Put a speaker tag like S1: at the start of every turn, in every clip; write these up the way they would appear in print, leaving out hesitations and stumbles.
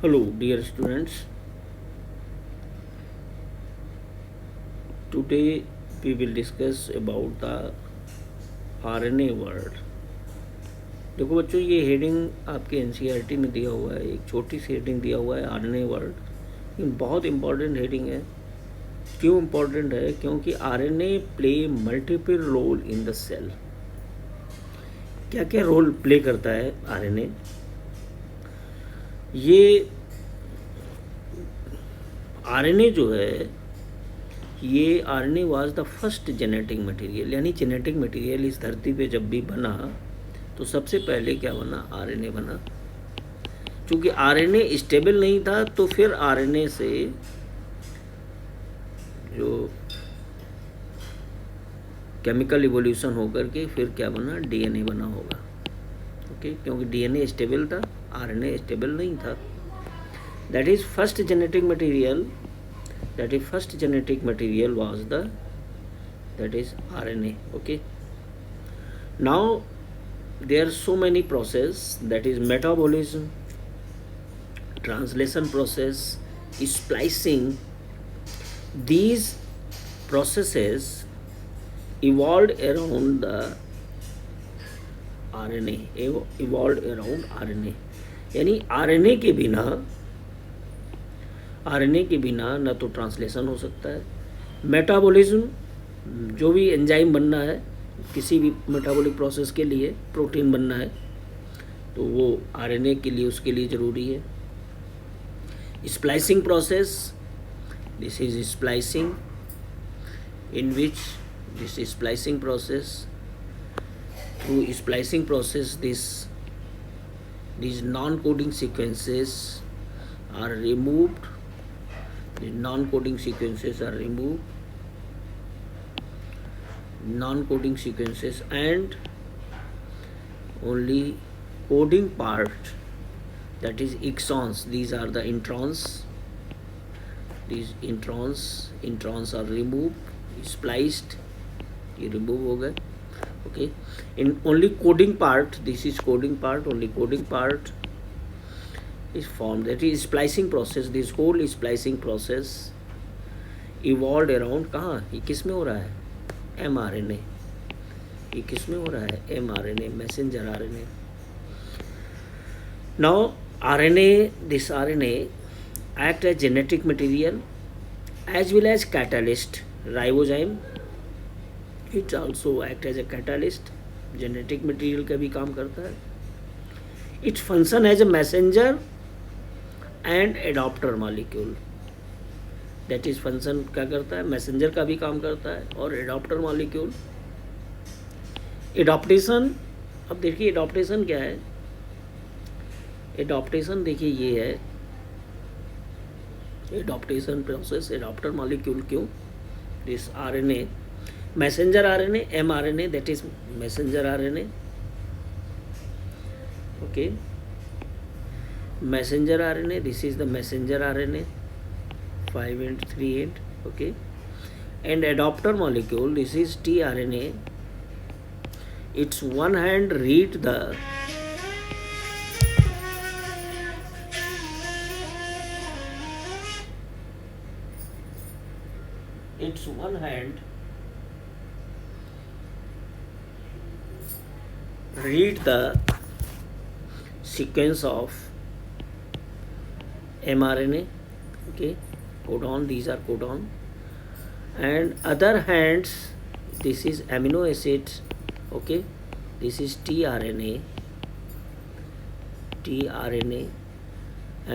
S1: Hello, dear students. Today we will discuss about the RNA word. देखो बच्चों, ये heading आपके एनसीईआरटी में दिया हुआ है, एक छोटी सी हेडिंग दिया हुआ है आरएनए वर्ड। ये बहुत इम्पॉर्टेंट हेडिंग है। क्यों इम्पॉर्टेंट है? क्योंकि RNA play multiple role in the cell. क्या क्या रोल प्ले करता है आरएनए? ये आरएनए जो है, ये RNA was the first genetic material, यानी जेनेटिक मटेरियल इस धरती पे जब भी बना तो सबसे पहले क्या बना? आरएनए बना। क्योंकि आरएनए स्टेबल नहीं था तो फिर आरएनए से जो केमिकल इवोल्यूशन होकर के फिर क्या बना? डीएनए बना होगा। ओके, क्योंकि डीएनए स्टेबल था, आरएनए स्टेबल नहीं था। That is first genetic material, that is first genetic material was that is RNA. Okay, now there are so many process, that is metabolism, translation process, splicing. These processes evolved around the RNA, evolved around RNA. यानी RNA के बिना न तो translation हो सकता है, metabolism, जो भी एंजाइम बनना है किसी भी मेटाबॉलिक प्रोसेस के लिए, प्रोटीन बनना है तो वो आरएनए के लिए, उसके लिए ज़रूरी है। Splicing process, this is splicing, in which this splicing process, through splicing process these non-coding sequences are removed. The non-coding sequences are removed. Non-coding sequences and only coding part, that is exons. These are the introns. These introns are removed, spliced. ये remove हो गए. Okay. In only coding part, this is coding part. Only coding part is formed. That is splicing process. This whole splicing process evolved around कहाँ? ये किस में हो रहा है? mRNA. ये किस में हो रहा है? mRNA, messenger RNA. Now RNA, this RNA act as genetic material as well as catalyst. Ribozyme, it also act as a catalyst. genetic material का भी काम करता है. It function as a messenger and adapter molecule. That is function क्या करता है? Messenger का भी काम करता है और एडॉप्टर मॉलिक्यूल. एडॉप्टेशन, अब देखिए एडॉप्टेशन क्या है? एडॉप्टेशन देखिए ये है एडॉप्टेशन प्रोसेस, एडॉप्टर मॉलिक्यूल. क्यों? This RNA, messenger RNA, mRNA, that is messenger RNA. Okay, messenger RNA, this is the messenger RNA 5' 3'. Okay, and adopter molecule, this is tRNA. Its one hand read the sequence of mRNA. Okay, codon, these are codon, and other hands this is amino acids. Okay, this is tRNA,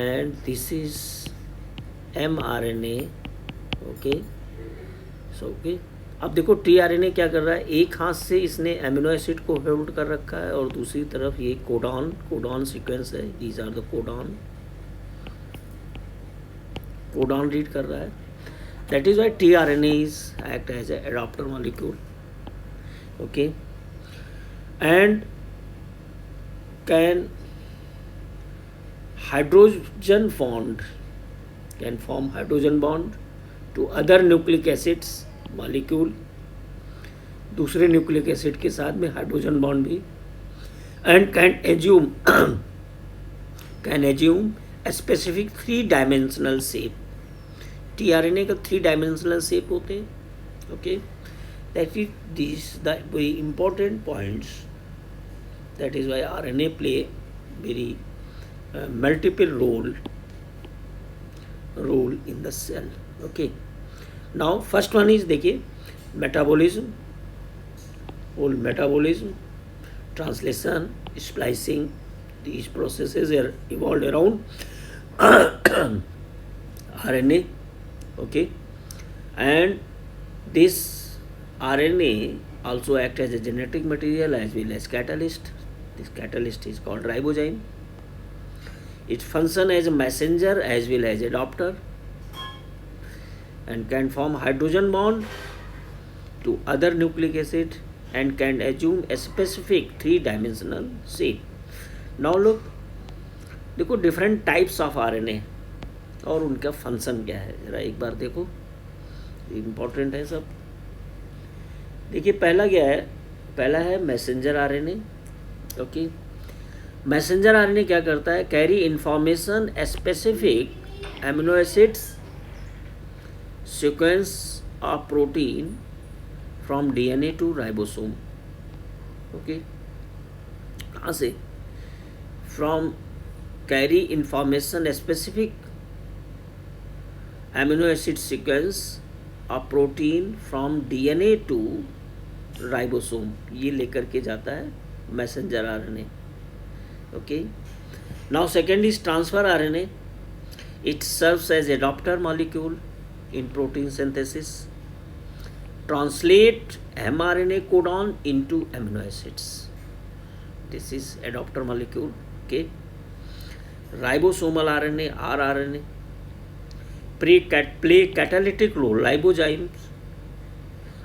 S1: and this is mRNA. Okay, so okay, अब देखो tRNA क्या कर रहा है? एक हाथ से इसने एमिनो एसिड को होल्ड कर रखा है और दूसरी तरफ ये कोडॉन सीक्वेंस है. These are the codon read कर रहा है. That is why tRNA is act as a adapter molecule. Okay, and can hydrogen bond, can form hydrogen bond to other nucleic acids molecule. दूसरे nucleic acid के साथ में hydrogen bond भी. And can assume specific 3 dimensional shape. tRNA का 3 dimensional shape होते हैं. Okay, that is these the very important points. That is why RNA play very multiple role in the cell. Okay, now first one is देखिए metabolism, whole metabolism, translation, splicing. These processes are evolved around RNA. Okay, and this RNA also act as a genetic material as well as catalyst. This catalyst is called ribozyme. It function as a messenger as well as adapter and can form hydrogen bond to other nucleic acid and can assume a specific 3 dimensional shape. Now look, देखो different types of RNA और उनका function क्या है, जरा एक बार देखो, important है सब. देखिए पहला क्या है, पहला है messenger RNA. Okay, messenger RNA क्या करता है, carry information specific amino acids sequence of protein from DNA to ribosome. Okay, कहाँ से, from carry information specific amino acid sequence of protein from DNA to ribosome, ये लेकर के जाता है messenger RNA. Okay, now second is transfer RNA. It serves as adapter molecule in protein synthesis, translate mRNA codon into amino acids. This is adapter molecule. Okay, ribosomal RNA rRNA play catalytic role, ribozymes,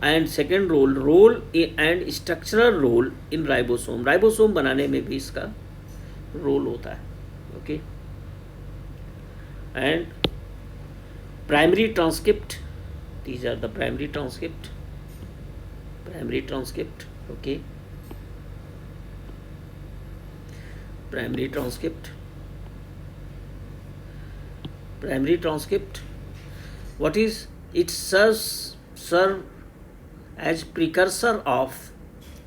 S1: and second role and structural role in ribosome. Ribosome बनाने में भी इसका role होता है. Okay, and primary transcript, these are the primary transcript. Okay, primary transcript, what is it, serve as precursor of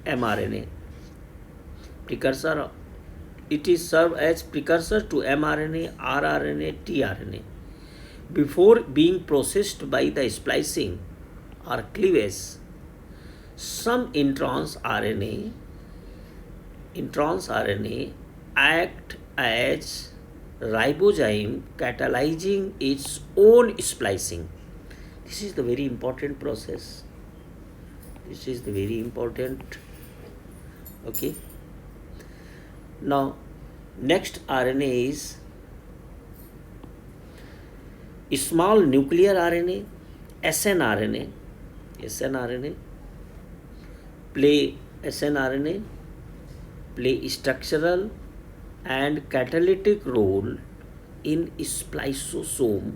S1: mRNA. It is serve as precursor to mRNA, rRNA, tRNA before being processed by the splicing or cleavage. Some introns RNA act as ribozyme catalyzing its own splicing. This is the very important process. Okay, now next RNA is small nuclear RNA, snRNA. snRNA play structural and catalytic role in spliceosome.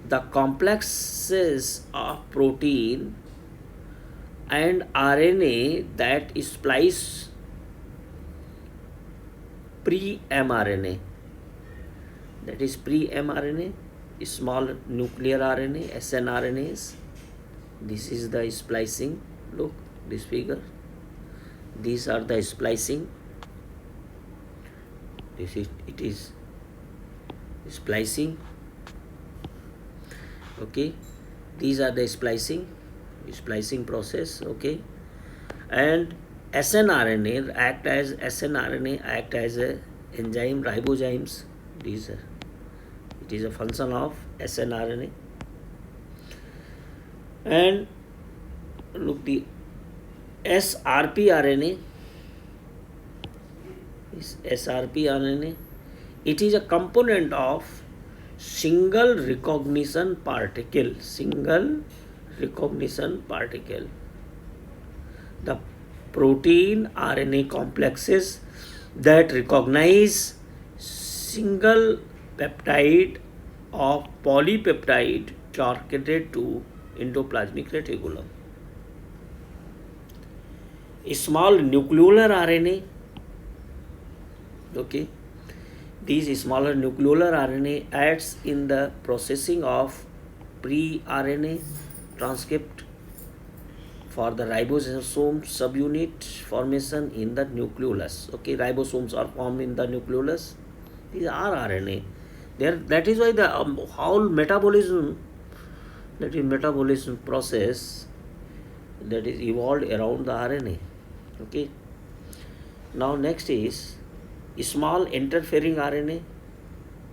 S1: The complexes of protein and RNA that splice pre-mRNA, that is pre-mRNA, small nuclear RNA, snRNAs. This is the splicing. Look this figure, these are the splicing. It is splicing. Okay, these are the splicing process. Okay, and snRNA act as a enzyme, ribozymes. It is a function of snRNA. And look, the sRP RNA. It is a component of single recognition particle. The protein RNA complexes that recognize single peptide of polypeptide targeted to endoplasmic reticulum. Small nucleolar RNA. Okay, These smaller nucleolar RNA aids in the processing of pre-RNA transcript for the ribosome subunit formation in the nucleolus. Okay, ribosomes are formed in the nucleolus. These are RNA. There, that is why the whole metabolism, that is metabolism process, that is evolved around the RNA. Okay. Now next is small interfering RNA,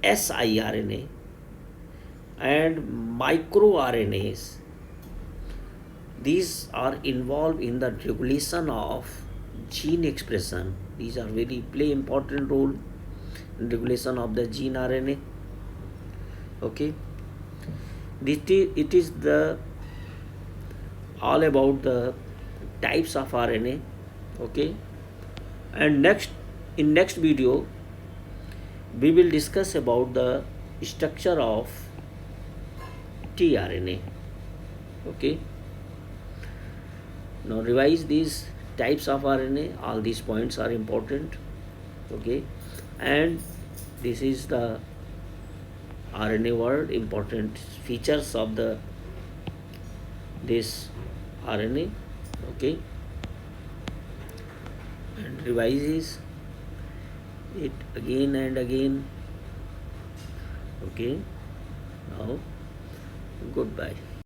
S1: siRNA, and microRNAs. These are involved in the regulation of gene expression. These are very play important role in regulation of the gene RNA. Okay, it is the all about the types of RNA. Okay, and next video we will discuss about the structure of tRNA. Okay, now revise these types of RNA. All these points are important. Okay, and this is the RNA word, important features of the this RNA. Okay, and revises it again and again. Okay, now goodbye.